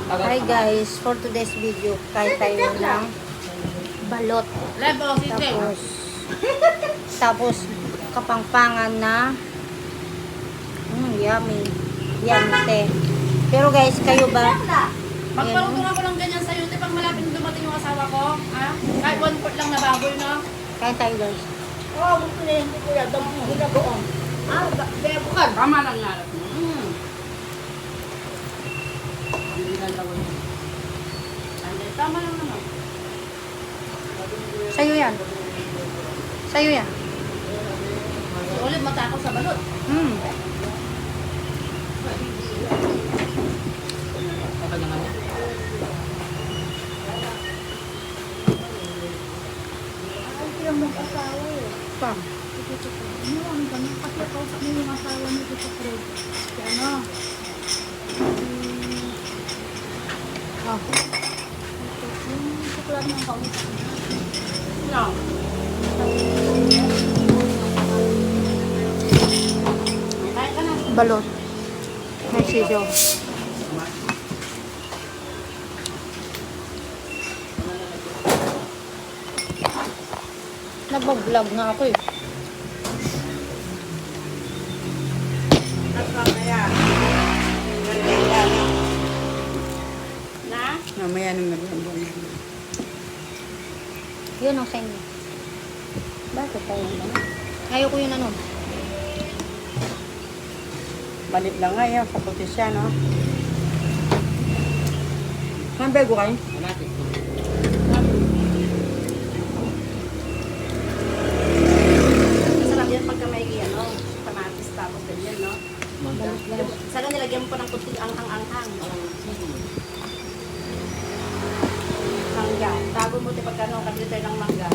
Hi guys, for today's video, kain tayo ng balot. Tapos kapangpangan na yummy. Yummy te. Pero guys, kayo ba? Magparutong ako lang ganyan sa'yo. Di pag malapit na dumating yung asawa ko, ha? Kahit 1/4 lang na baboy, no? Kain tayo guys. Oo, gusto na hindi ko yan. Ginagaon. Kaya bukan. Tama lang nga. Hindi lang lawin. Tama lang naman. Sa'yo yan. Sa'yo yan. Ulit matakaw sa balot. Okay naman yan. Ay, yung mag-asawa eh. Pa. Ano ang ganyan? Kasi kausap mo yung asawa niyo sa Fred. Si ano? Yung suklan ng kausap niya. No. Kahit ka na. Balot. May sisiyo. Nagbablog nga ako eh. At mamaya. Na? Mamaya nung nag-umbong. Yun ang sa inyo. Bakit tayo naman? Ayaw ko yun ano. Balit lang nga yan, sa puti siya, no? Mambego kayo? Masarap yan pagka may ano, kamatis tapos ganyan, no? Sana nilagyan mo pa ng kunting anghang-anghang. Mangga. Tago mo tayo pagka ano, kabili tayo ng mangga.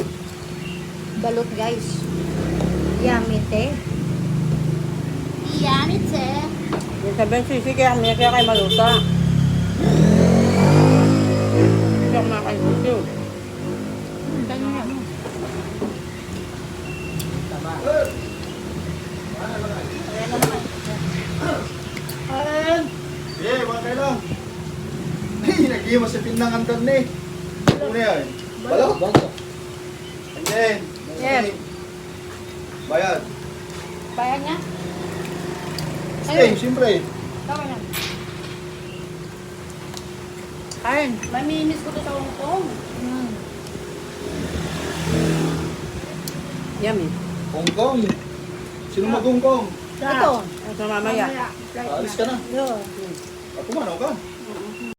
Balot guys. Yummy te. Yummy, te. Yung sabihin, sisi kaya kami kaya kayo maluta. Hindi ako makakaluto. Ganyan yan. Ayan na naman. Eh, bakit lang? Lagi mo sa pinangan doon eh. Ano yan? Balo? And then, Yes. bayad. Bayan niya? Eh, siyempre. Tama yan. Kain. Mamimiss ko to sa Hong Kong. Yummy. Hong Kong. Sino mag-Hong Kong? Ito. Ito mamaya. Alis ka na. Yo. Kumano ka?